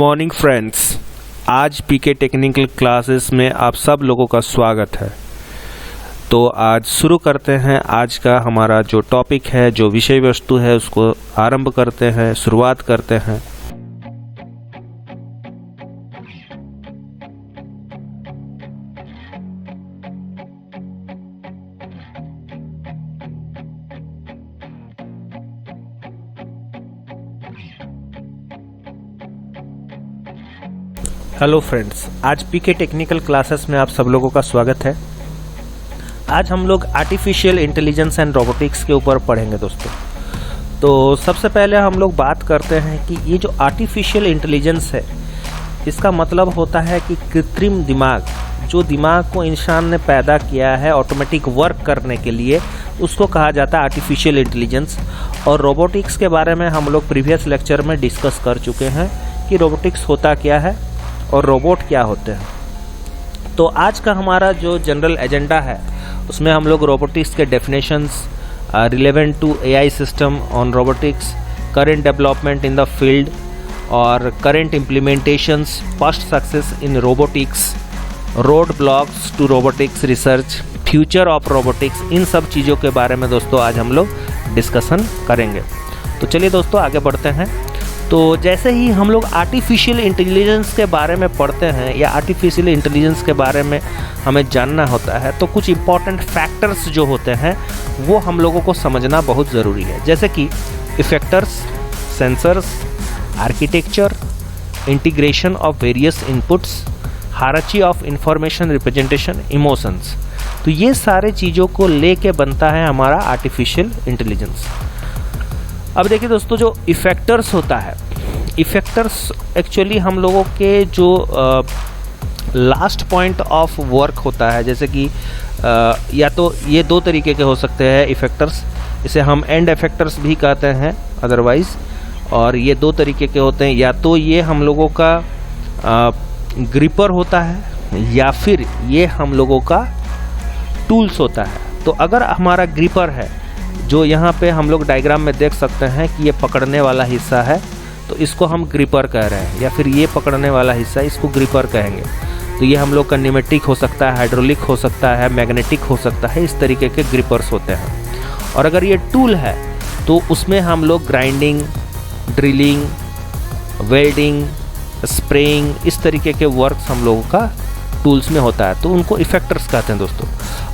Morning friends, आज पीके technical classes में आप सब लोगों का स्वागत है। तो आज शुरू करते हैं। आज का हमारा जो टॉपिक है, जो विषय वस्तु है, उसको आरंभ करते हैं, शुरुआत करते हैं। हेलो फ्रेंड्स, आज पीके टेक्निकल क्लासेस में आप सब लोगों का स्वागत है। आज हम लोग आर्टिफिशियल इंटेलिजेंस एंड रोबोटिक्स के ऊपर पढ़ेंगे दोस्तों। तो सबसे पहले हम लोग बात करते हैं कि ये जो आर्टिफिशियल इंटेलिजेंस है, इसका मतलब होता है कि कृत्रिम दिमाग, जो दिमाग को इंसान ने पैदा किया है ऑटोमेटिक वर्क करने के लिए, उसको कहा जाता है आर्टिफिशियल इंटेलिजेंस। और रोबोटिक्स के बारे में हम लोग प्रीवियस लेक्चर में डिस्कस कर चुके हैं कि रोबोटिक्स होता क्या है और रोबोट क्या होते हैं। तो आज का हमारा जो जनरल एजेंडा है, उसमें हम लोग रोबोटिक्स के definitions, relevant to AI system on robotics, current development in the field और current implementations, past success in robotics, road blocks to robotics research, future of robotics, इन सब चीज़ों के बारे में दोस्तों आज हम लोग डिस्कशन करेंगे। तो चलिए दोस्तों आगे बढ़ते हैं। तो जैसे ही हम लोग आर्टिफिशियल इंटेलिजेंस के बारे में पढ़ते हैं या आर्टिफिशियल इंटेलिजेंस के बारे में हमें जानना होता है, तो कुछ इम्पॉर्टेंट फैक्टर्स जो होते हैं वो हम लोगों को समझना बहुत ज़रूरी है। जैसे कि effectors, sensors, architecture, integration of various inputs, hierarchy of information representation, emotions. तो ये सारे चीज़ों को लेके बनता है हमारा आर्टिफिशियल इंटेलिजेंस। अब देखिए दोस्तों, जो इफेक्टर्स होता है, इफेक्टर्स एक्चुअली हम लोगों के जो लास्ट पॉइंट ऑफ वर्क होता है। जैसे कि या तो ये दो तरीके के हो सकते हैं इफेक्टर्स, इसे हम एंड इफेक्टर्स भी कहते हैं अदरवाइज। और ये दो तरीके के होते हैं, या तो ये हम लोगों का ग्रिपर होता है या फिर ये हम लोगों का टूल्स होता है। तो अगर हमारा ग्रिपर है, जो यहाँ पे हम लोग डायग्राम में देख सकते हैं कि ये पकड़ने वाला हिस्सा है, तो इसको हम ग्रिपर कह रहे हैं, या फिर ये पकड़ने वाला हिस्सा, इसको ग्रिपर कहेंगे। तो ये हम लोग का न्यूमेटिक हो सकता है, हाइड्रोलिक हो सकता है, मैग्नेटिक हो सकता है, इस तरीके के ग्रिपर्स होते हैं। और अगर ये टूल है तो उसमें हम लोग ग्राइंडिंग, ड्रिलिंग, वेल्डिंग, स्प्रेइंग, इस तरीके के वर्क्स हम लोगों का टूल्स में होता है, तो उनको इफेक्टर्स कहते हैं दोस्तों।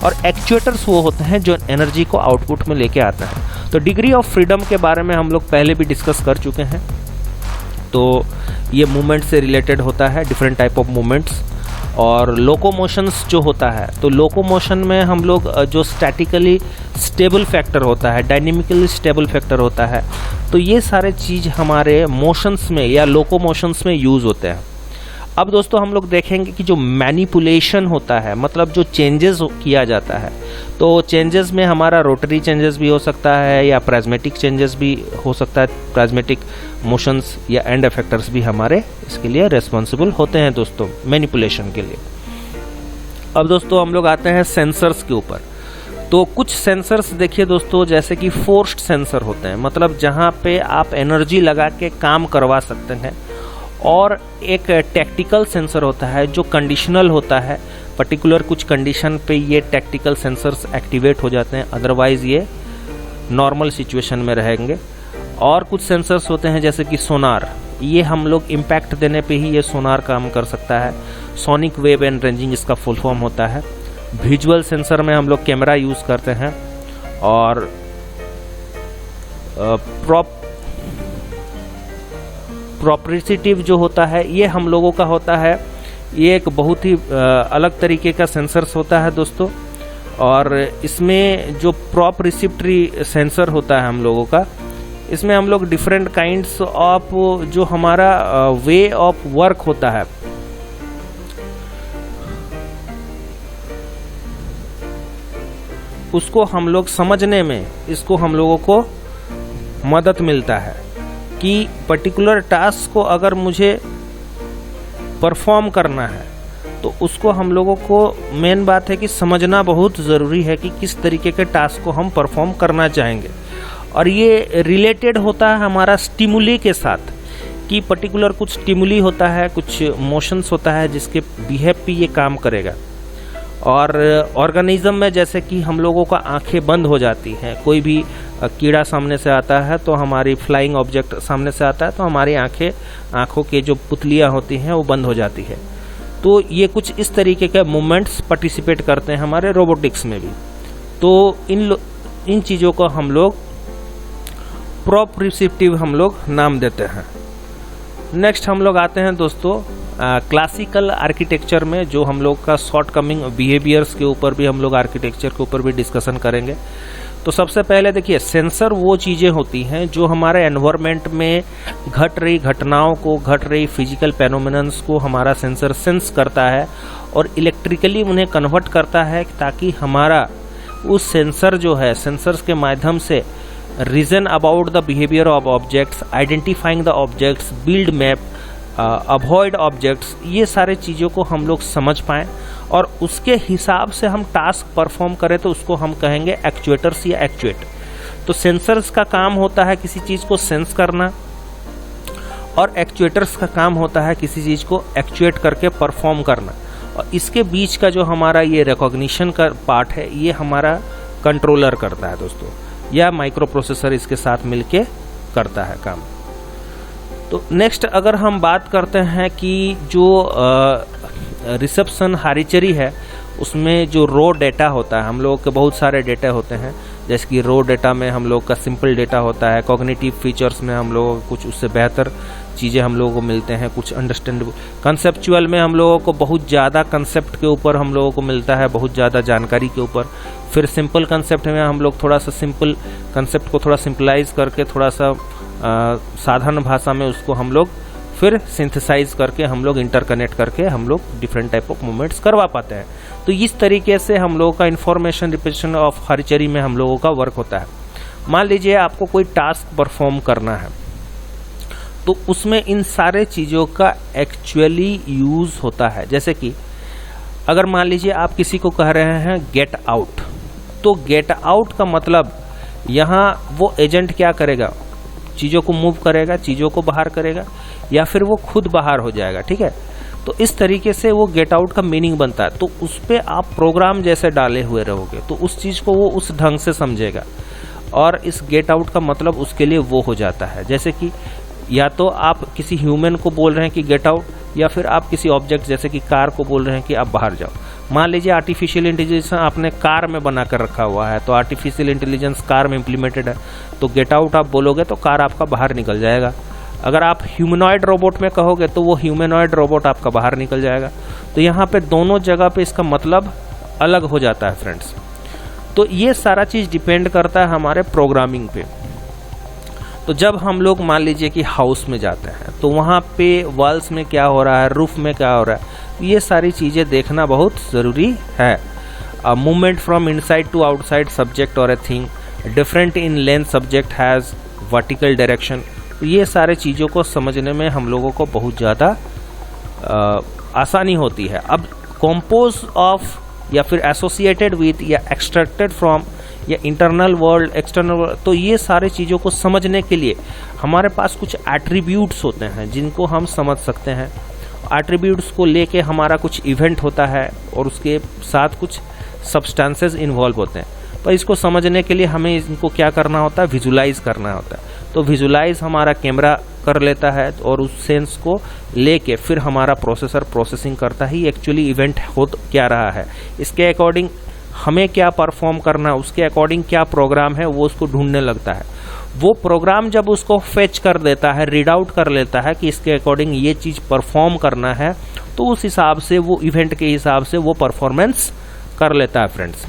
और एक्चुएटर्स वो होते हैं जो एनर्जी को आउटपुट में लेके आता है। तो डिग्री ऑफ फ्रीडम के बारे में हम लोग पहले भी डिस्कस कर चुके हैं। तो ये मूवमेंट से रिलेटेड होता है, डिफरेंट टाइप ऑफ मूवमेंट्स। और लोकोमोशंस जो होता है, तो लोकोमोशन में हम लोग जो स्टैटिकली स्टेबल फैक्टर होता है, डायनेमिकली स्टेबल फैक्टर होता है, तो ये सारे चीज़ हमारे मोशंस में या लोकोमोशंस में यूज़ होते हैं। अब दोस्तों हम लोग देखेंगे कि जो मैनिपुलेशन होता है, मतलब जो चेंजेस किया जाता है, तो चेंजेस में हमारा रोटरी चेंजेस भी हो सकता है या प्लाज्मेटिक चेंजेस भी हो सकता है। प्लाज्मेटिक मोशंस या एंड इफेक्टर्स भी हमारे इसके लिए रेस्पॉन्सिबल होते हैं दोस्तों, मैनिपुलेशन के लिए। अब दोस्तों हम लोग आते हैं सेंसर्स के ऊपर। तो कुछ सेंसर्स देखिए दोस्तों, जैसे कि फोर्स्ड सेंसर होते हैं, मतलब जहाँ पे आप एनर्जी लगा के काम करवा सकते हैं। और एक टैक्टिकल सेंसर होता है जो कंडीशनल होता है, पर्टिकुलर कुछ कंडीशन पे ये टैक्टिकल सेंसर्स एक्टिवेट हो जाते हैं, अदरवाइज ये नॉर्मल सिचुएशन में रहेंगे। और कुछ सेंसर्स होते हैं जैसे कि सोनार, ये हम लोग इम्पैक्ट देने पे ही ये सोनार काम कर सकता है। सोनिक वेव एंड रेंजिंग इसका फुल फॉर्म होता है। विजुअल सेंसर में हम लोग कैमरा यूज़ करते हैं। और प्रोप्रेसिटिव जो होता है, ये हम लोगों का होता है, ये एक बहुत ही अलग तरीके का सेंसर्स होता है दोस्तों। और इसमें जो प्रोप्रेसिप्टरी सेंसर होता है हम लोगों का, इसमें हम लोग डिफरेंट काइंड्स ऑफ जो हमारा वे ऑफ वर्क होता है, उसको हम लोग समझने में, इसको हम लोगों को मदद मिलता है कि पर्टिकुलर टास्क को अगर मुझे परफॉर्म करना है, तो उसको हम लोगों को मेन बात है कि समझना बहुत ज़रूरी है कि किस तरीके के टास्क को हम परफॉर्म करना चाहेंगे। और ये रिलेटेड होता है हमारा स्टिमुली के साथ, कि पर्टिकुलर कुछ स्टिमुली होता है, कुछ मोशंस होता है जिसके बिहेव पे ये काम करेगा। और ऑर्गेनिज्म में जैसे कि हम लोगों का आंखें बंद हो जाती हैं, कोई भी कीड़ा सामने से आता है तो हमारी फ्लाइंग ऑब्जेक्ट सामने से आता है तो हमारी आंखों के जो पुतलियां होती हैं वो बंद हो जाती है। तो ये कुछ इस तरीके के मूवमेंट्स पार्टिसिपेट करते हैं हमारे रोबोटिक्स में भी। तो इन चीज़ों को हम लोग प्रोप्रिसिप्टिव हम लोग नाम देते हैं। नेक्स्ट हम लोग आते हैं दोस्तों क्लासिकल आर्किटेक्चर में, जो हम लोग का शॉर्ट कमिंग बिहेवियर्स के ऊपर भी हम लोग आर्किटेक्चर के ऊपर भी डिस्कशन करेंगे। तो सबसे पहले देखिए, सेंसर वो चीज़ें होती हैं जो हमारे एनवायरनमेंट में घट रही घटनाओं को, घट रही फिजिकल फेनोमेनन्स को हमारा सेंसर सेंस करता है और इलेक्ट्रिकली उन्हें कन्वर्ट करता है, ताकि हमारा उस सेंसर जो है, सेंसर्स के माध्यम से reason about the behaviour of objects, identifying the objects, build map, avoid objects, ये सारे चीज़ों को हम लोग समझ पाएं और उसके हिसाब से हम टास्क परफॉर्म करें, तो उसको हम कहेंगे एक्चुएटर्स या एक्चुएट। तो सेंसर्स का काम होता है किसी चीज़ को सेंस करना और एक्चुएटर्स का काम होता है किसी चीज़ को एक्चुएट करके परफॉर्म करना। और इसके बीच का जो हमारा ये रिकॉग्निशन का पार्ट है, ये हमारा कंट्रोलर करता है दोस्तों, या माइक्रो प्रोसेसर इसके साथ मिलके करता है काम। तो नेक्स्ट अगर हम बात करते हैं कि जो रिसेप्शन हारिचरी है, उसमें जो रो डेटा होता है, हम लोग के बहुत सारे डेटा होते हैं, जैसे कि रो डेटा में हम लोग का सिंपल डेटा होता है, कॉग्निटिव फीचर्स में हम लोगों को कुछ उससे बेहतर चीज़ें हम लोगों को मिलते हैं, कुछ अंडरस्टैंडेबल, कंसेप्चुअल में हम लोगों को बहुत ज़्यादा कंसेप्ट के ऊपर हम लोगों को मिलता है, बहुत ज़्यादा जानकारी के ऊपर। फिर सिंपल कंसेप्ट में हम लोग थोड़ा सा सिंपल कंसेप्ट को थोड़ा सिंपलाइज करके, थोड़ा सा साधारण भाषा में उसको हम लोग फिर सिंथेसाइज करके हम लोग इंटरकनेक्ट करके हम लोग डिफरेंट टाइप ऑफ मूवमेंट्स करवा पाते हैं। तो इस तरीके से हम लोगों का इंफॉर्मेशन रिप्रेजेंटेशन ऑफ हारिचरी में हम लोगों का वर्क होता है। मान लीजिए आपको कोई टास्क परफॉर्म करना है, तो उसमें इन सारे चीज़ों का एक्चुअली यूज होता है। जैसे कि अगर मान लीजिए आप किसी को कह रहे हैं गेट आउट, तो गेट आउट का मतलब यहाँ वो एजेंट क्या करेगा, चीज़ों को मूव करेगा, चीज़ों को बाहर करेगा, या फिर वो खुद बाहर हो जाएगा। ठीक है, तो इस तरीके से वो गेट आउट का मीनिंग बनता है। तो उस पर आप प्रोग्राम जैसे डाले हुए रहोगे तो उस चीज़ को वो उस ढंग से समझेगा और इस गेट आउट का मतलब उसके लिए वो हो जाता है। जैसे कि या तो आप किसी ह्यूमन को बोल रहे हैं कि गेट आउट, या फिर आप किसी ऑब्जेक्ट जैसे कि कार को बोल रहे हैं कि आप बाहर जाओ। मान लीजिए आर्टिफिशियल इंटेलिजेंस आपने कार में बना कर रखा हुआ है, तो आर्टिफिशियल इंटेलिजेंस कार में इम्प्लीमेंटेड है, तो गेट आउट आप बोलोगे तो कार आपका बाहर निकल जाएगा। अगर आप ह्यूमनॉइड रोबोट में कहोगे तो वो ह्यूमनॉइड रोबोट आपका बाहर निकल जाएगा। तो यहाँ पे दोनों जगह पे इसका मतलब अलग हो जाता है फ्रेंड्स। तो ये सारा चीज़ डिपेंड करता है हमारे प्रोग्रामिंग पे। तो जब हम लोग मान लीजिए कि हाउस में जाते हैं तो वहाँ पे वॉल्स में क्या हो रहा है, रूफ में क्या हो रहा है, ये सारी चीज़ें देखना बहुत ज़रूरी है। Movement from inside to outside subject और a thing, different in length subject has vertical direction, ये सारे चीज़ों को समझने में हम लोगों को बहुत ज़्यादा आसानी होती है। अब कंपोज ऑफ या फिर एसोसिएटेड विथ या एक्सट्रैक्टेड फ्रॉम या इंटरनल वर्ल्ड, एक्सटर्नल वर्ल्ड, तो ये सारे चीज़ों को समझने के लिए हमारे पास कुछ एट्रीब्यूट्स होते हैं जिनको हम समझ सकते हैं। एट्रीब्यूट्स को लेके हमारा कुछ इवेंट होता है और उसके साथ कुछ सब्सटेंसेस इन्वॉल्व होते हैं। तो इसको समझने के लिए हमें इनको क्या करना होता है, विजुलाइज करना होता है। तो विजुलाइज हमारा कैमरा कर लेता है और उस सेंस को लेके फिर हमारा प्रोसेसर प्रोसेसिंग करता है एक्चुअली इवेंट हो क्या रहा है, इसके अकॉर्डिंग हमें क्या परफॉर्म करना है, उसके अकॉर्डिंग क्या प्रोग्राम है वो उसको ढूंढने लगता है। वो प्रोग्राम जब उसको फेच कर देता है, रीड आउट कर लेता है कि इसके अकॉर्डिंग ये चीज़ परफॉर्म करना है, तो उस हिसाब से वो इवेंट के हिसाब से वो परफॉर्मेंस कर लेता है फ्रेंड्स।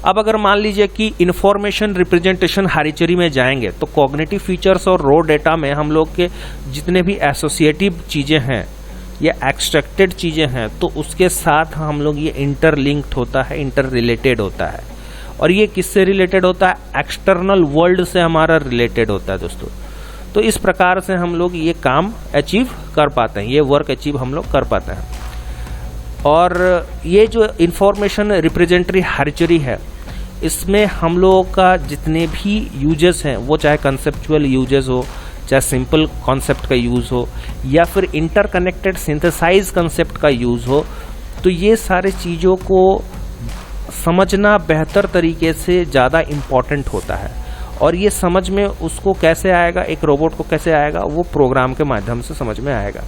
अब अगर मान लीजिए कि इंफॉर्मेशन रिप्रेजेंटेशन हारिचरी में जाएंगे तो कॉग्निटिव फीचर्स और रो डेटा में हम लोग के जितने भी एसोसिएटिव चीज़ें हैं या एक्सट्रैक्टेड चीज़ें हैं, तो उसके साथ हम लोग ये इंटरलिंक्ड होता है, इंटर रिलेटेड होता है। और ये किससे रिलेटेड होता है, एक्सटर्नल वर्ल्ड से हमारा रिलेटेड होता है दोस्तों। तो इस प्रकार से हम लोग ये काम अचीव कर पाते हैं, ये वर्क अचीव हम लोग कर पाते हैं। और ये जो इंफॉर्मेशन रिप्रेजेंटरी हारिचरी है, इसमें हम लोगों का जितने भी यूजेस हैं, वो चाहे कंसेप्चुअल यूजेस हो, चाहे सिंपल कॉन्सेप्ट का यूज़ हो या फिर इंटरकनेक्टेड सिंथेसाइज कॉन्सेप्ट का यूज़ हो, तो ये सारे चीज़ों को समझना बेहतर तरीके से ज़्यादा इम्पॉर्टेंट होता है। और ये समझ में उसको कैसे आएगा, एक रोबोट को कैसे आएगा, वो प्रोग्राम के माध्यम से समझ में आएगा।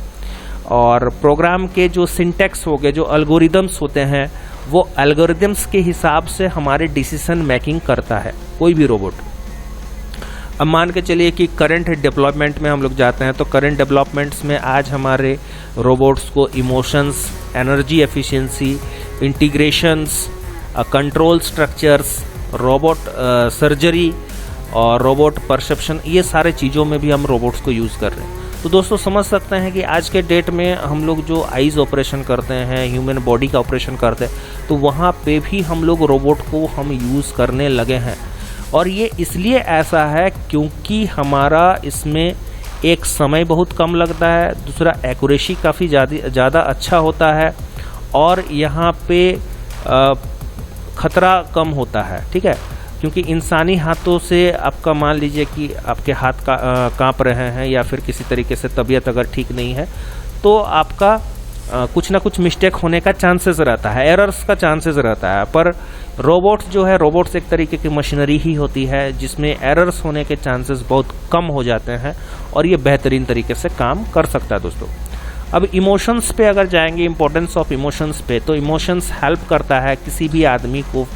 और प्रोग्राम के जो सिंटैक्स हो गए, जो एल्गोरिदम्स होते हैं, वो एल्गोरिदम्स के हिसाब से हमारे डिसीजन मेकिंग करता है कोई भी रोबोट। अब मान के चलिए कि करंट डेवलपमेंट में हम लोग जाते हैं, तो करंट डेवलपमेंट्स में आज हमारे रोबोट्स को emotions, energy efficiency, integrations, control structures, robot surgery और रोबोट परसेप्शन, ये सारे चीज़ों में भी हम रोबोट्स को यूज़ कर रहे हैं। तो दोस्तों समझ सकते हैं कि आज के डेट में हम लोग जो आइज़ ऑपरेशन करते हैं, ह्यूमन बॉडी का ऑपरेशन करते हैं, तो वहाँ पे भी हम लोग रोबोट को हम यूज़ करने लगे हैं। और ये इसलिए ऐसा है क्योंकि हमारा इसमें एक समय बहुत कम लगता है, दूसरा एक्यूरेसी काफ़ी ज़्यादा अच्छा होता है, और यहाँ पे खतरा कम होता है। ठीक है, क्योंकि इंसानी हाथों से आपका मान लीजिए कि आपके हाथ कांप रहे हैं या फिर किसी तरीके से तबीयत अगर ठीक नहीं है, तो आपका कुछ ना कुछ मिस्टेक होने का चांसेस रहता है, एरर्स का चांसेस रहता है। पर रोबोट्स जो है, रोबोट्स एक तरीके की मशीनरी ही होती है जिसमें एरर्स होने के चांसेस बहुत कम हो जाते हैं और ये बेहतरीन तरीके से काम कर सकता है दोस्तों। अब इमोशंस पे अगर जाएंगे, इंपॉर्टेंस ऑफ इमोशंस पे, तो इमोशंस हेल्प करता है किसी भी आदमी को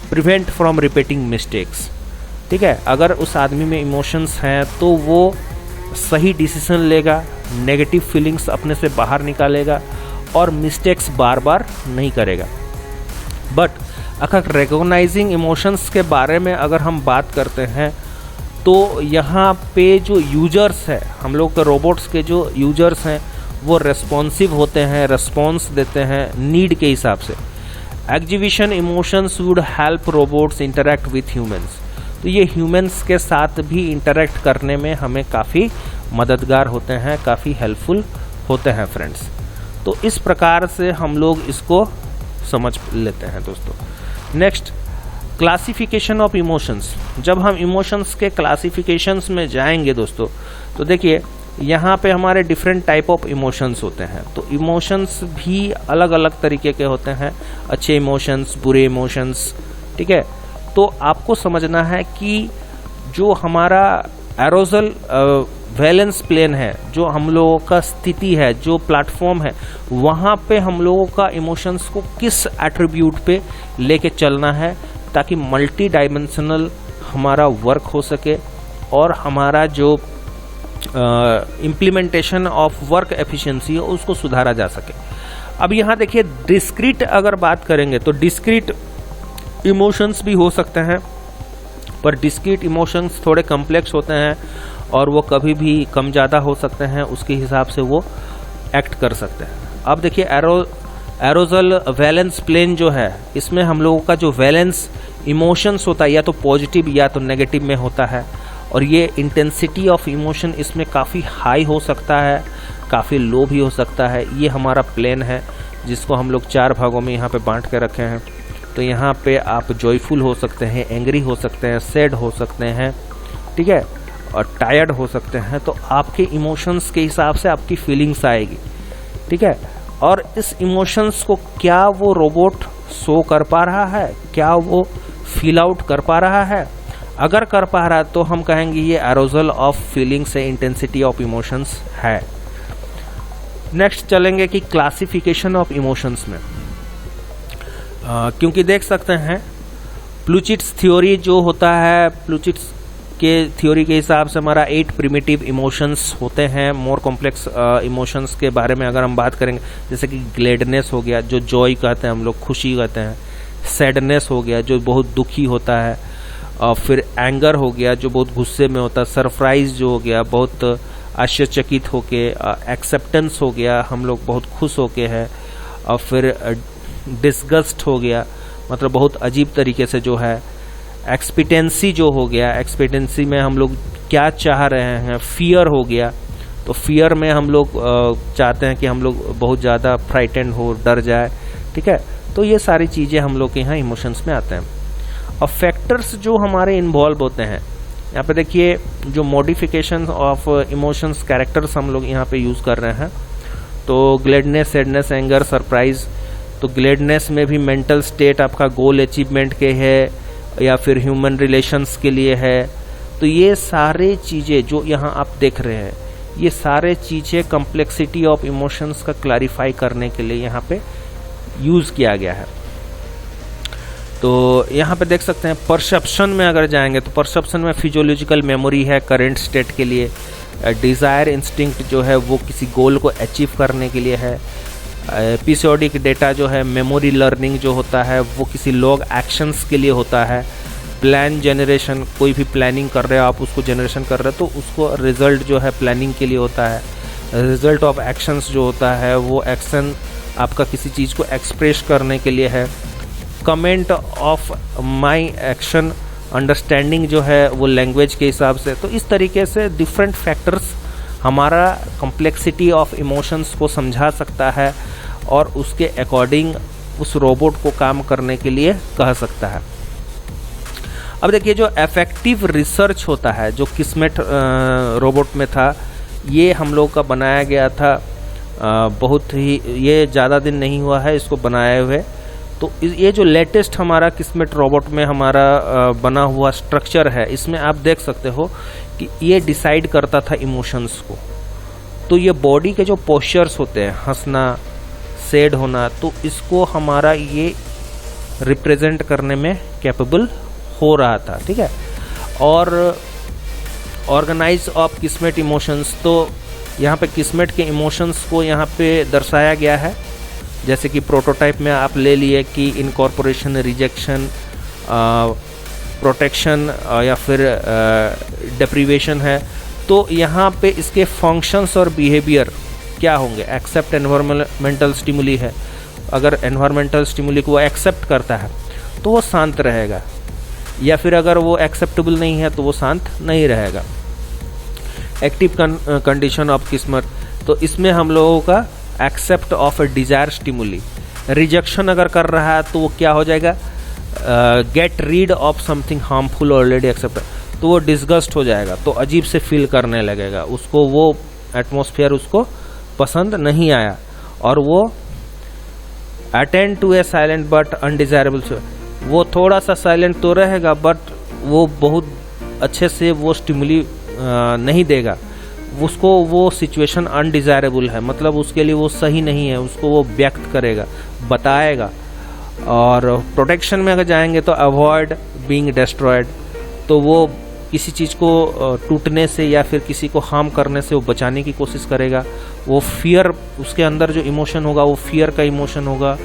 प्रिवेंट फ्रॉम रिपीटिंग मिस्टेक्स। ठीक है, अगर उस आदमी में इमोशंस हैं तो वो सही डिसीजन लेगा, नेगेटिव फीलिंग्स अपने से बाहर निकालेगा और मिस्टेक्स बार बार नहीं करेगा। बट अगर रिकॉग्नाइजिंग इमोशंस के बारे में अगर हम बात करते हैं, तो यहाँ पे जो यूजर्स है, हम लोग के रोबोट्स के जो यूजर्स हैं, वो रेस्पॉन्सिव होते हैं, रेस्पॉन्स देते हैं नीड के हिसाब से। Exhibition emotions would help robots interact with humans, तो ये ह्यूमंस के साथ भी इंटरैक्ट करने में हमें काफ़ी मददगार होते हैं, काफ़ी हेल्पफुल होते हैं फ्रेंड्स। तो इस प्रकार से हम लोग इसको समझ लेते हैं दोस्तों। Next, classification of emotions. जब हम इमोशंस के क्लासिफिकेशंस में जाएंगे दोस्तों, तो देखिए यहाँ पे हमारे डिफरेंट टाइप ऑफ इमोशंस होते हैं। तो इमोशंस भी अलग अलग तरीके के होते हैं, अच्छे इमोशंस, बुरे इमोशंस। ठीक है, तो आपको समझना है कि जो हमारा एरोजल वैलेंस प्लेन है, जो हम लोगों का स्थिति है, जो प्लेटफॉर्म है, वहाँ पे हम लोगों का इमोशंस को किस एट्रीब्यूट पे लेके चलना है, ताकि मल्टी डायमेंशनल हमारा वर्क हो सके और हमारा जो इम्प्लीमेंटेशन ऑफ वर्क एफिशिएंसी हो उसको सुधारा जा सके। अब यहाँ देखिए, डिस्क्रीट अगर बात करेंगे तो डिस्क्रीट इमोशंस भी हो सकते हैं, पर डिस्क्रीट इमोशंस थोड़े कॉम्प्लेक्स होते हैं और वो कभी भी कम ज़्यादा हो सकते हैं, उसके हिसाब से वो एक्ट कर सकते हैं। अब देखिए, एरोजल वैलेंस प्लेन जो है, इसमें हम लोगों का जो वैलेंस इमोशंस होता है या तो पॉजिटिव या तो नेगेटिव में होता है, और ये इंटेंसिटी ऑफ इमोशन इसमें काफ़ी हाई हो सकता है, काफ़ी लो भी हो सकता है। ये हमारा प्लेन है जिसको हम लोग 4 भागों में यहाँ पे बांट के रखे हैं। तो यहाँ पे आप जॉयफुल हो सकते हैं, एंग्री हो सकते हैं, सैड हो सकते हैं, ठीक है, और टायर्ड हो सकते हैं। तो आपके इमोशंस के हिसाब से आपकी फीलिंग्स आएगी। ठीक है, और इस इमोशंस को क्या वो रोबोट शो कर पा रहा है, क्या वो फील आउट कर पा रहा है? अगर कर पा रहा है तो हम कहेंगे ये एरोजल ऑफ फीलिंग्स से इंटेंसिटी ऑफ इमोशंस है। नेक्स्ट चलेंगे कि क्लासिफिकेशन ऑफ इमोशंस में, क्योंकि देख सकते हैं प्लूचिट्स थ्योरी जो होता है, प्लूचिट्स के थ्योरी के हिसाब से हमारा 8 प्रिमिटिव इमोशंस होते हैं। मोर कॉम्प्लेक्स इमोशंस के बारे में अगर हम बात करेंगे, जैसे कि ग्लैडनेस हो गया, जो जॉय कहते हैं हम लोग, खुशी कहते हैं। सैडनेस हो गया, जो बहुत दुखी होता है। और फिर एंगर हो गया, जो बहुत गुस्से में होता है। सरप्राइज जो हो गया, बहुत आश्चर्यचकित होके। एक्सेप्टेंस हो गया, हम लोग बहुत खुश होके हैं। और फिर डिस्गस्ट हो गया, मतलब बहुत अजीब तरीके से जो है। एक्सपेक्टेंसी जो हो गया, एक्सपेक्टेंसी में हम लोग क्या चाह रहे हैं। फियर हो गया, तो फियर में हम लोग चाहते हैं कि हम लोग बहुत ज़्यादा फ्राइटेंड हो, डर जाए। ठीक है, तो ये सारी चीज़ें हम लोग के यहाँ इमोशंस में आते हैं। और फैक्टर्स जो हमारे इन्वॉल्व होते हैं, यहाँ पे देखिए जो मॉडिफिकेशन ऑफ इमोशंस कैरेक्टर्स हम लोग यहाँ पे यूज़ कर रहे हैं। तो ग्लैडनेस, सैडनेस, एंगर, सरप्राइज। तो ग्लैडनेस में भी मेंटल स्टेट आपका गोल अचीवमेंट के है या फिर ह्यूमन रिलेशंस के लिए है। तो ये सारे चीज़ें जो यहाँ आप देख रहे हैं, ये सारे चीज़ें कॉम्प्लेक्सिटी ऑफ इमोशंस का क्लैरिफाई करने के लिए यहाँ पे यूज़ किया गया है। तो यहाँ पे देख सकते हैं परसेप्शन में अगर जाएंगे तो परसेप्शन में फिजियोलॉजिकल मेमोरी है करेंट स्टेट के लिए, डिज़ायर इंस्टिंक्ट जो है वो किसी गोल को अचीव करने के लिए है, एपिसोडिक डेटा जो है मेमोरी लर्निंग जो होता है वो किसी लॉग एक्शंस के लिए होता है, प्लान जनरेशन, कोई भी प्लानिंग कर रहे हो आप उसको जनरेशन कर रहे हो तो उसको रिजल्ट जो है प्लानिंग के लिए होता है, रिजल्ट ऑफ एक्शंस जो होता है वो एक्शन आपका किसी चीज़ को एक्सप्रेस करने के लिए है, comment of my action, understanding जो है वो लैंग्वेज के हिसाब से। तो इस तरीके से डिफरेंट फैक्टर्स हमारा कॉम्प्लेक्सिटी ऑफ इमोशंस को समझा सकता है और उसके अकॉर्डिंग उस रोबोट को काम करने के लिए कह सकता है। अब देखिए जो इफेक्टिव रिसर्च होता है जो किस्मेट रोबोट में था, ये हम लोग का बनाया गया था बहुत ही, ये ज़्यादा दिन नहीं हुआ है इसको बनाए हुए। तो ये जो लेटेस्ट हमारा किस्मेट रोबोट में हमारा बना हुआ स्ट्रक्चर है, इसमें आप देख सकते हो कि ये डिसाइड करता था इमोशंस को। तो ये बॉडी के जो पोस्चर्स होते हैं, हंसना, सैड होना, तो इसको हमारा ये रिप्रेजेंट करने में कैपेबल हो रहा था, ठीक है। और ऑर्गेनाइज ऑफ किस्मेट इमोशंस, तो यहाँ पे किस्मेट के इमोशंस को यहाँ पे दर्शाया गया है। जैसे कि प्रोटोटाइप में आप ले लिए कि इनकॉर्पोरेशन, रिजेक्शन, प्रोटेक्शन या फिर डेप्रीवेशन है। तो यहाँ पे इसके फंक्शंस और बिहेवियर क्या होंगे, एक्सेप्ट एनवायरमेंटल स्टिमुली है, अगर एनवायरमेंटल स्टिमुली को वो एक्सेप्ट करता है तो वो शांत रहेगा, या फिर अगर वो एक्सेप्टेबल नहीं है तो वो शांत नहीं रहेगा। एक्टिव कंडीशन ऑफ किस्मत, तो इसमें हम लोगों का accept of a desire stimuli, rejection अगर कर रहा है तो वो क्या हो जाएगा, get rid of something harmful already accept, तो वो डिस्गस्ट हो जाएगा, तो अजीब से फील करने लगेगा, उसको वो एटमॉस्फेयर उसको पसंद नहीं आया। और वो attend to a silent but undesirable, वो थोड़ा सा साइलेंट तो रहेगा बट वो बहुत अच्छे से वो स्टिमुली नहीं देगा, उसको वो सिचुएशन अनडिजायरेबल है, मतलब उसके लिए वो सही नहीं है, उसको वो व्यक्त करेगा, बताएगा। और प्रोटेक्शन में अगर जाएंगे तो अवॉइड बीइंग डिस्ट्रॉयड, तो वो किसी चीज़ को टूटने से या फिर किसी को हार्म करने से वो बचाने की कोशिश करेगा। वो फियर, उसके अंदर जो इमोशन होगा वो फियर का इमोशन होगा,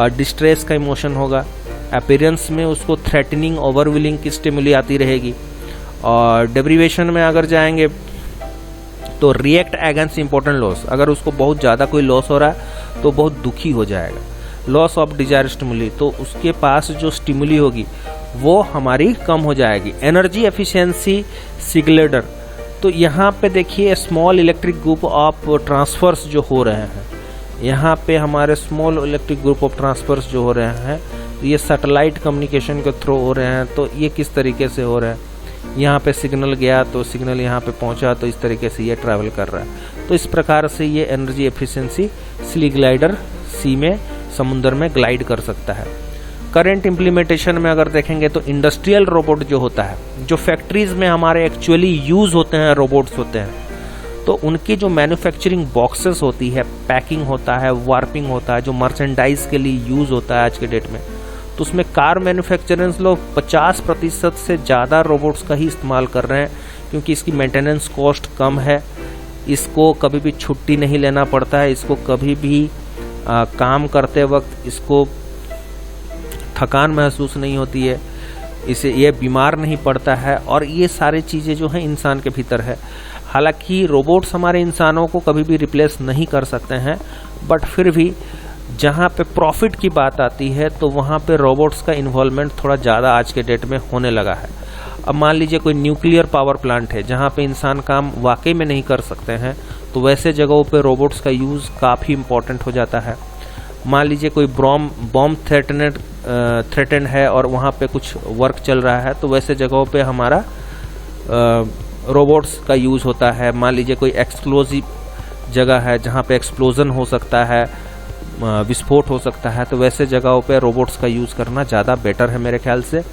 डिस्ट्रेस का इमोशन होगा। अपीयरेंस में उसको थ्रेटनिंग, ओवरविलिंग की स्टिमुली आती रहेगी। और डेप्रीवेशन में अगर जाएंगे तो रिएक्ट अगेंस्ट इंपॉर्टेंट लॉस, अगर उसको बहुत ज़्यादा कोई लॉस हो रहा है तो बहुत दुखी हो जाएगा। लॉस ऑफ डिजायर स्टिमुली, तो उसके पास जो स्टिमुली होगी वो हमारी कम हो जाएगी। एनर्जी एफिशिएंसी सिग्लेडर, तो यहाँ पे देखिए small electric group of transfers जो हो रहे हैं, यहाँ पे हमारे small electric group of transfers जो हो रहे हैं ये सैटेलाइट कम्युनिकेशन के थ्रू हो रहे हैं। तो ये किस तरीके से हो रहे हैं, यहाँ पे सिग्नल गया तो सिग्नल यहाँ पे पहुँचा, तो इस तरीके से ये ट्रैवल कर रहा है। तो इस प्रकार से ये एनर्जी एफिशिएंसी सी ग्लाइडर सी में, समुद्र में ग्लाइड कर सकता है। करेंट इम्प्लीमेंटेशन में अगर देखेंगे तो इंडस्ट्रियल रोबोट जो होता है, जो फैक्ट्रीज में हमारे एक्चुअली यूज होते हैं रोबोट्स होते हैं, तो उनकी जो मैन्युफैक्चरिंग बॉक्सेस होती है, पैकिंग होता है, वार्पिंग होता है, जो मर्चेंडाइज के लिए यूज होता है आज के डेट में, तो उसमें कार मैन्युफैक्चरर्स लोग 50% से ज़्यादा रोबोट्स का ही इस्तेमाल कर रहे हैं, क्योंकि इसकी मेंटेनेंस कॉस्ट कम है, इसको कभी भी छुट्टी नहीं लेना पड़ता है, इसको कभी भी काम करते वक्त इसको थकान महसूस नहीं होती है, इसे ये बीमार नहीं पड़ता है। और ये सारी चीज़ें जो हैं इंसान के भीतर है। हालांकि रोबोट्स हमारे इंसानों को कभी भी रिप्लेस नहीं कर सकते हैं, बट फिर भी जहाँ पे प्रॉफिट की बात आती है तो वहाँ पे रोबोट्स का इन्वॉल्वमेंट थोड़ा ज़्यादा आज के डेट में होने लगा है। अब मान लीजिए कोई न्यूक्लियर पावर प्लांट है जहाँ पे इंसान काम वाकई में नहीं कर सकते हैं, तो वैसे जगहों पे रोबोट्स का यूज़ काफ़ी इम्पोर्टेंट हो जाता है। मान लीजिए कोई बॉम्ब थ्रेटेंड है और वहाँ पे कुछ वर्क चल रहा है, तो वैसे जगहों पे हमारा रोबोट्स का यूज़ होता है। मान लीजिए कोई एक्सप्लोजिव जगह है जहाँ पे एक्सप्लोजन हो सकता है, विस्फोट हो सकता है, तो वैसे जगहों पे रोबोट्स का यूज़ करना ज़्यादा बेटर है मेरे ख्याल से।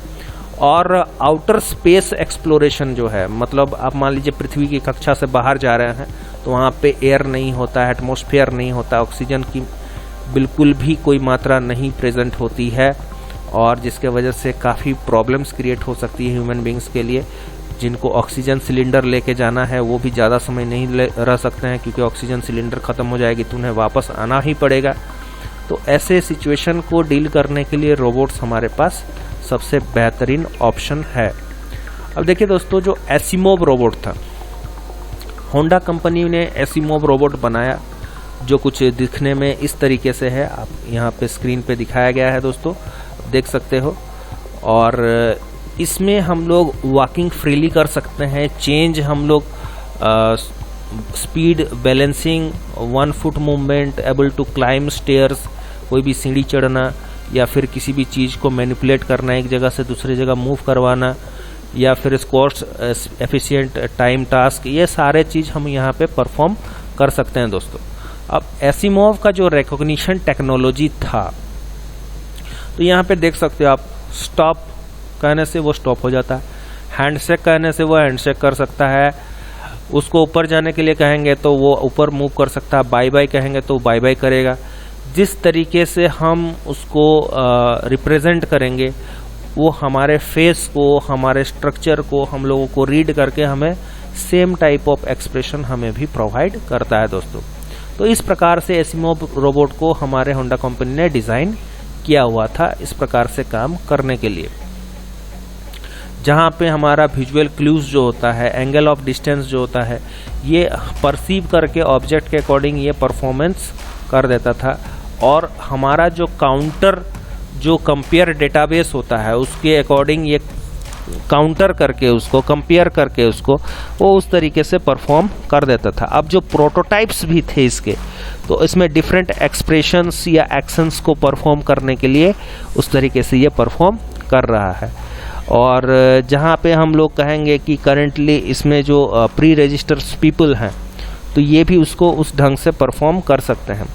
और आउटर स्पेस एक्सप्लोरेशन जो है, मतलब आप मान लीजिए पृथ्वी की कक्षा से बाहर जा रहे हैं तो वहाँ पे एयर नहीं होता है, एटमॉस्फेयर नहीं होता, ऑक्सीजन की बिल्कुल भी कोई मात्रा नहीं प्रेजेंट होती है, और जिसके वजह से काफ़ी प्रॉब्लम्स क्रिएट हो सकती है ह्यूमन बींग्स के लिए। जिनको ऑक्सीजन सिलेंडर लेके जाना है वो भी ज़्यादा समय नहीं रह सकते हैं, क्योंकि ऑक्सीजन सिलेंडर ख़त्म हो जाएगी तो उन्हें वापस आना ही पड़ेगा। तो ऐसे सिचुएशन को डील करने के लिए रोबोट्स हमारे पास सबसे बेहतरीन ऑप्शन है। अब देखिए दोस्तों, जो एसिमोव रोबोट था, होंडा कंपनी ने एसिमोव रोबोट बनाया, जो कुछ दिखने में इस तरीके से है। आप यहाँ पे स्क्रीन पे दिखाया गया है दोस्तों, देख सकते हो। और इसमें हम लोग वॉकिंग फ्रीली कर सकते हैं, चेंज हम लोग speed, balancing, 1 foot movement, able to climb stairs, कोई भी सीढ़ी चढ़ना या फिर किसी भी चीज़ को मैनिपुलेट करना, एक जगह से दूसरी जगह मूव करवाना, या फिर कॉस्ट एफिशिएंट टाइम टास्क, ये सारे चीज़ हम यहाँ पे परफॉर्म कर सकते हैं दोस्तों। अब एसिमोव का जो रिकॉग्निशन टेक्नोलॉजी था, तो यहाँ पे देख सकते हो आप, स्टॉप कहने से वो स्टॉप हो जाता है, हैंडशेक कहने से वो हैंडशेक कर सकता है, उसको ऊपर जाने के लिए कहेंगे तो वो ऊपर मूव कर सकता है, बाय बाय कहेंगे तो बाय बाय करेगा। जिस तरीके से हम उसको रिप्रेजेंट करेंगे, वो हमारे फेस को, हमारे स्ट्रक्चर को हम लोगों को रीड करके हमें सेम टाइप ऑफ एक्सप्रेशन हमें भी प्रोवाइड करता है दोस्तों। तो इस प्रकार से एसिमोव रोबोट को हमारे होंडा कंपनी ने डिज़ाइन किया हुआ था इस प्रकार से काम करने के लिए, जहाँ पे हमारा विजुअल क्लूज जो होता है, एंगल ऑफ डिस्टेंस जो होता है, ये परसीव करके ऑब्जेक्ट के अकॉर्डिंग ये परफॉर्मेंस कर देता था। और हमारा जो काउंटर, जो कंपेयर डेटाबेस होता है, उसके अकॉर्डिंग ये काउंटर करके उसको, कंपेयर करके उसको, वो उस तरीके से परफॉर्म कर देता था। अब जो प्रोटोटाइप्स भी थे इसके, तो इसमें डिफरेंट एक्सप्रेशंस या एक्शंस को परफॉर्म करने के लिए उस तरीके से ये परफॉर्म कर रहा है। और जहाँ पे हम लोग कहेंगे कि करेंटली इसमें जो प्री रजिस्टर्स पीपल हैं, तो ये भी उसको उस ढंग से परफॉर्म कर सकते हैं।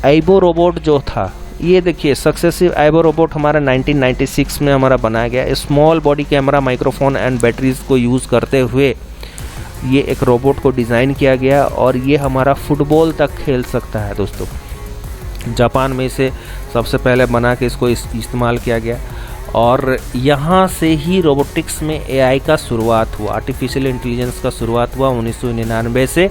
आइबो रोबोट जो था, ये देखिए सक्सेसिव आइबो रोबोट हमारा 1996 में हमारा बनाया गया। Small body camera, microphone and batteries को यूज़ करते हुए ये एक रोबोट को डिज़ाइन किया गया, और ये हमारा फुटबॉल तक खेल सकता है दोस्तों। जापान में इसे सबसे पहले बना के इसको इस्तेमाल किया गया, और यहाँ से ही रोबोटिक्स में एआई का शुरुआत हुआ, आर्टिफिशियल इंटेलिजेंस का शुरुआत हुआ 1999 से।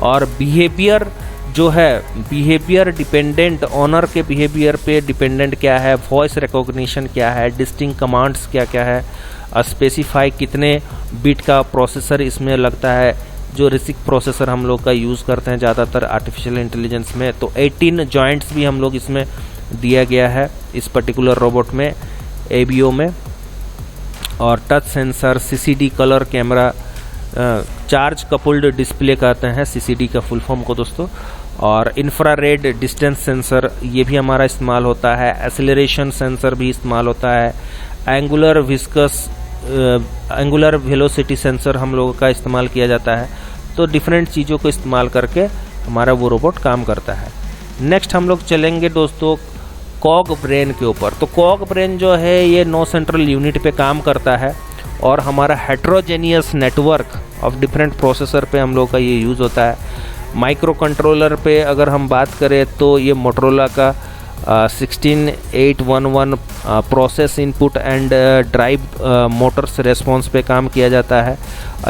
और बिहेवियर जो है, बिहेवियर डिपेंडेंट, ऑनर के बिहेवियर पे डिपेंडेंट क्या है, वॉइस रिकॉग्निशन क्या है, डिस्टिंक्ट कमांड्स क्या क्या है, स्पेसिफाई कितने बिट का प्रोसेसर इसमें लगता है, जो रिसिक प्रोसेसर हम लोग का यूज़ करते हैं ज़्यादातर आर्टिफिशियल इंटेलिजेंस में। तो 18 जॉइंट्स भी हम लोग इसमें दिया गया है इस पर्टिकुलर रोबोट में, एबीओ में। और touch sensor, CCD, colour camera, charge coupled display कहते हैं सीसीडी का फुल फॉर्म को दोस्तों। और इंफ्रारेड डिस्टेंस सेंसर ये भी हमारा इस्तेमाल होता है, एक्सेलरेशन सेंसर भी इस्तेमाल होता है, एंगुलर वेलोसिटी सेंसर हम लोगों का इस्तेमाल किया जाता है। तो डिफरेंट चीज़ों को इस्तेमाल करके हमारा वो रोबोट काम करता है। नेक्स्ट हम लोग चलेंगे दोस्तों कॉग ब्रेन के ऊपर। तो कॉग ब्रेन जो है ये 9 सेंट्रल यूनिट पे काम करता है, और हमारा heterogeneous network of different processor पे हम लोग का ये यूज़ होता है। माइक्रो कंट्रोलर पे अगर हम बात करें तो ये मोटरोला का 16811 process input and drive Motors response पे काम किया जाता है।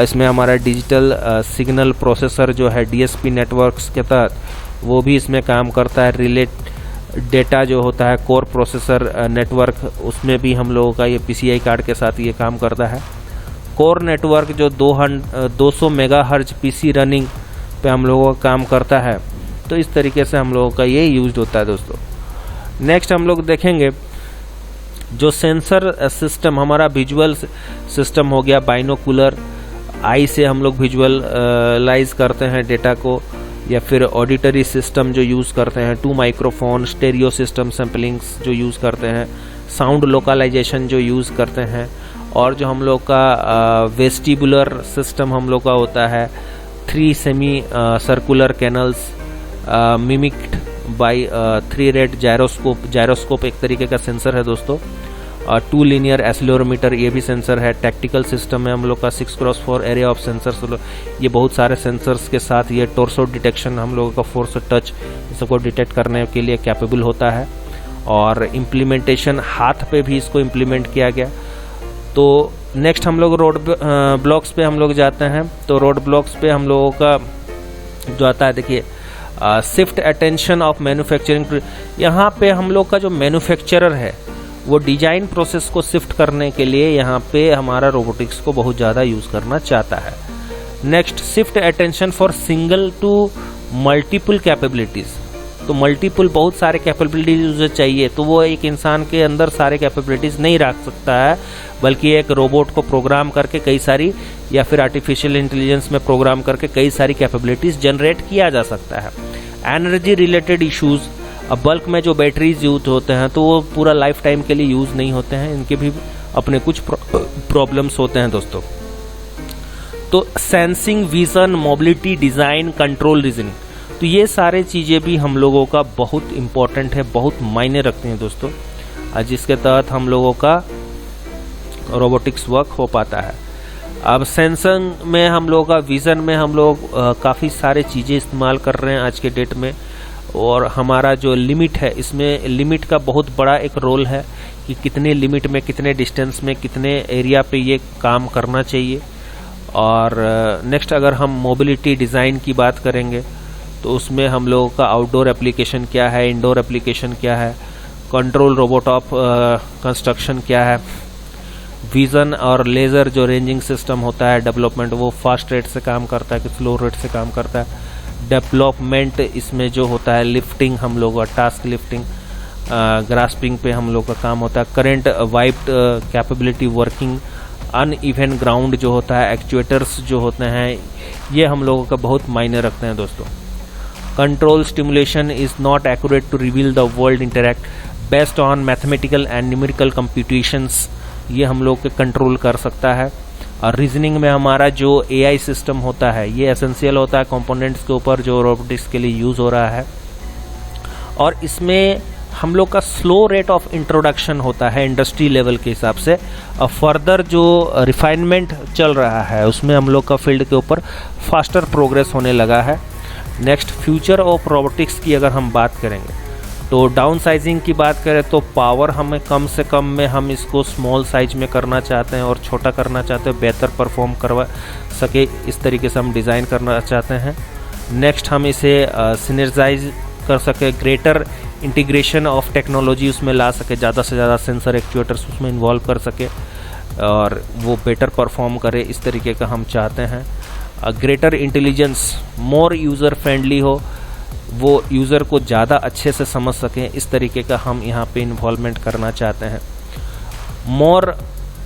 इसमें हमारा डिजिटल सिग्नल प्रोसेसर जो है डीएसपी नेटवर्क्स के तहत वो भी इसमें काम करता है। रिलेट डेटा जो होता है कोर प्रोसेसर नेटवर्क, उसमें भी हम लोगों का ये पीसीआई कार्ड के साथ ये काम करता है। कोर नेटवर्क जो 200 मेगाहर्ट्ज पीसी रनिंग पे हम लोगों का काम करता है। तो इस तरीके से हम लोगों का ये यूज होता है दोस्तों। नेक्स्ट हम लोग देखेंगे जो सेंसर सिस्टम, हमारा विजुअल सिस्टम हो गया, बाइनोकुलर आई से हम लोग विजुअलाइज करते हैं डेटा को, या फिर ऑडिटरी सिस्टम जो यूज़ करते हैं, 2 माइक्रोफोन, स्टेरियो सिस्टम सैम्पलिंग्स जो यूज़ करते हैं, साउंड लोकलाइजेशन जो यूज़ करते हैं, और जो हम लोग का वेस्टिबुलर सिस्टम हम लोग का होता है, 3 semi circular canals mimicked by 3 rate gyroscope एक तरीके का सेंसर है दोस्तों। 2 लीनियर एक्सीलरोमीटर ये भी सेंसर है। टैक्टिकल सिस्टम है हम लोग का 6x4 एरे ऑफ सेंसर्स, ये बहुत सारे सेंसर्स के साथ ये टोर्सो डिटेक्शन हम लोगों का फोर्स टच इसको डिटेक्ट करने के लिए कैपेबल होता है। और इम्प्लीमेंटेशन हाथ पे भी इसको इम्प्लीमेंट किया गया। तो नेक्स्ट हम लोग रोड ब्लॉक्स पे हम लोग जाते हैं। तो रोड ब्लॉक्स पे हम लोगों का जो आता है, देखिए शिफ्ट अटेंशन ऑफ मैन्युफैक्चरिंग। यहाँ पे हम लोग का जो मैन्युफैक्चरर है वो डिजाइन प्रोसेस को शिफ्ट करने के लिए यहाँ पे हमारा रोबोटिक्स को बहुत ज़्यादा यूज़ करना चाहता है। Next shift attention for single to multiple capabilities. तो मल्टीपल बहुत सारे कैपेबिलिटीज उसे चाहिए, तो वो एक इंसान के अंदर सारे कैपेबिलिटीज नहीं रख सकता है, बल्कि एक रोबोट को प्रोग्राम करके कई सारी, या फिर आर्टिफिशियल इंटेलिजेंस में प्रोग्राम करके कई सारी कैपेबिलिटीज जनरेट किया जा सकता है। एनर्जी रिलेटेड इश्यूज, अब बल्क में जो बैटरीज यूज होते हैं तो वो पूरा लाइफ टाइम के लिए यूज नहीं होते हैं, इनके भी अपने कुछ प्रॉब्लम्स होते हैं दोस्तों। तो sensing, vision, mobility, design, control, reasoning, तो ये सारे चीज़ें भी हम लोगों का बहुत इम्पोर्टेंट है, बहुत मायने रखते हैं दोस्तों, जिसके तहत हम लोगों का रोबोटिक्स वर्क हो पाता है। अब सेंसिंग में हम लोगों का, विज़न में हम लोग काफ़ी सारे चीज़ें इस्तेमाल कर रहे हैं आज के डेट में, और हमारा जो लिमिट है, इसमें लिमिट का बहुत बड़ा एक रोल है कि कितने लिमिट में, कितने डिस्टेंस में, कितने एरिया पे ये काम करना चाहिए। और नेक्स्ट अगर हम मोबिलिटी डिज़ाइन की बात करेंगे तो उसमें हम लोगों का आउटडोर एप्लीकेशन क्या है, इंडोर एप्लीकेशन क्या है, कंट्रोल रोबोट ऑफ कंस्ट्रक्शन क्या है, विज़न और लेज़र जो रेंजिंग सिस्टम होता है डेवलपमेंट, वो फास्ट रेट से काम करता है कि स्लो रेट से काम करता है। डेवलपमेंट इसमें जो होता है लिफ्टिंग, हम लोग का टास्क लिफ्टिंग, ग्रास्पिंग पे हम लोग का काम होता है। Current wiped capability working, uneven ground जो होता है, एक्चुएटर्स जो होते हैं, ये हम लोगों का बहुत मायने रखते हैं दोस्तों। Control stimulation is not accurate to reveal the world interact based on mathematical and numerical computations, ये हम लोग के कंट्रोल कर सकता है। और रीजनिंग में हमारा जो एआई सिस्टम होता है, ये एसेंशियल होता है कंपोनेंट्स के ऊपर जो रोबोटिक्स के लिए यूज हो रहा है। और इसमें हम लोग का स्लो रेट ऑफ इंट्रोडक्शन होता है इंडस्ट्री लेवल के हिसाब से, और फर्दर जो रिफाइनमेंट चल रहा है उसमें हम लोग का फील्ड के ऊपर फास्टर प्रोग्रेस होने लगा है। नेक्स्ट फ्यूचर ऑफ रोबोटिक्स की अगर हम बात करेंगे तो डाउन साइजिंग की बात करें तो पावर हमें कम से कम में हम इसको स्मॉल साइज में करना चाहते हैं और छोटा करना चाहते हैं, बेहतर परफॉर्म करवा सके इस तरीके से हम डिज़ाइन करना चाहते हैं। नेक्स्ट हम इसे सिनर्जाइज कर सके, ग्रेटर इंटीग्रेशन ऑफ टेक्नोलॉजी उसमें ला सके, ज़्यादा से ज़्यादा सेंसर एक्चुएटर्स उसमें इन्वॉल्व कर सके और वो बेटर परफॉर्म करे, इस तरीके का हम चाहते हैं। ग्रेटर इंटेलिजेंस, मोर यूज़र फ्रेंडली हो, वो यूज़र को ज़्यादा अच्छे से समझ सकें, इस तरीके का हम यहाँ पे इन्वॉल्वमेंट करना चाहते हैं। More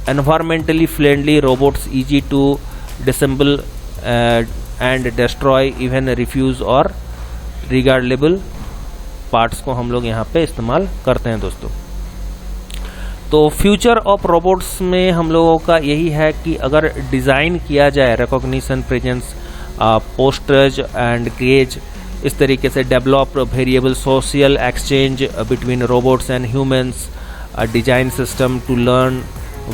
environmentally friendly robots, easy to disassemble and destroy, even refuse और रिगार्डेबल पार्ट्स को हम लोग यहाँ पे इस्तेमाल करते हैं दोस्तों। तो फ्यूचर ऑफ रोबोट्स में हम लोगों का यही है कि अगर डिज़ाइन किया जाए recognition, presence, posture and gaze, इस तरीके से develop variable social exchange between robots and humans, design system to learn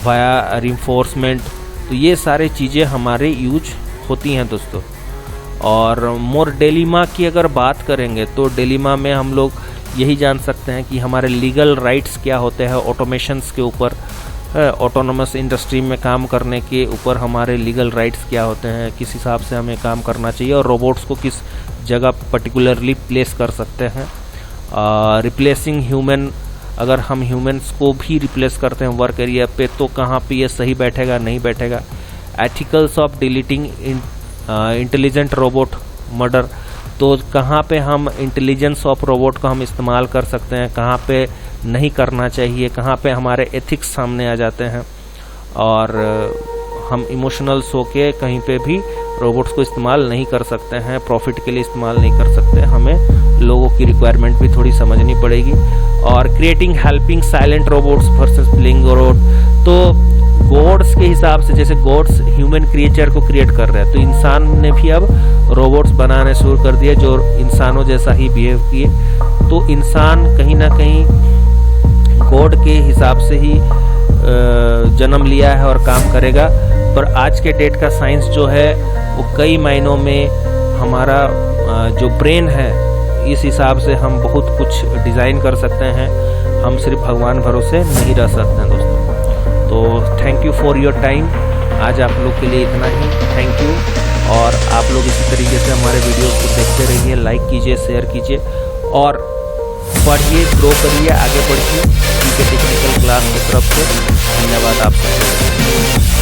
via reinforcement, तो ये सारी चीज़ें हमारे यूज होती हैं दोस्तों। और मोर डिलेमा की अगर बात करेंगे तो डिलेमा में हम लोग यही जान सकते हैं कि हमारे लीगल राइट्स क्या होते हैं ऑटोमेशंस के ऊपर, ऑटोनोमस इंडस्ट्री में काम करने के ऊपर हमारे लीगल राइट्स क्या होते हैं, किस हिसाब से हमें काम करना चाहिए और रोबोट्स को किस जगह पर्टिकुलरली प्लेस कर सकते हैं। रिप्लेसिंग ह्यूमन, अगर हम ह्यूमंस को भी रिप्लेस करते हैं वर्क एरिया पे तो कहाँ पे ये सही बैठेगा, नहीं बैठेगा। Ethicals of deleting intelligent robot murder, तो कहाँ पे हम इंटेलिजेंस ऑफ रोबोट का हम इस्तेमाल कर सकते हैं, कहाँ पे नहीं करना चाहिए, कहाँ पे हमारे एथिक्स सामने आ जाते हैं। और हम इमोशनल्स होके कहीं पे भी रोबोट्स को इस्तेमाल नहीं कर सकते हैं, प्रॉफिट के लिए इस्तेमाल नहीं कर सकते, हमें लोगों की रिक्वायरमेंट भी थोड़ी समझनी पड़ेगी। और creating helping silent robots versus playing robot, तो गॉड्स के हिसाब से, जैसे गॉड्स ह्यूमन क्रिएचर को क्रिएट कर रहे हैं, तो इंसान ने भी अब रोबोट्स बनाने शुरू कर दिए जो इंसानों जैसा ही बिहेव किए। तो इंसान कहीं ना कहीं गॉड के हिसाब से ही जन्म लिया है और काम करेगा। पर आज के डेट का साइंस जो है वो कई मायनों में हमारा जो ब्रेन है, इस हिसाब से हम बहुत कुछ डिज़ाइन कर सकते हैं। हम सिर्फ भगवान भरोसे नहीं रह सकते हैं दोस्तों। तो thank you for your time. आज आप लोग के लिए इतना ही, थैंक यू। और आप लोग इसी तरीके से हमारे वीडियोस को देखते रहिए, लाइक कीजिए, शेयर कीजिए और पढ़िए, ग्रो करिए, आगे बढ़िए। टेक्निकल क्लास की तरफ से धन्यवाद आप सबको।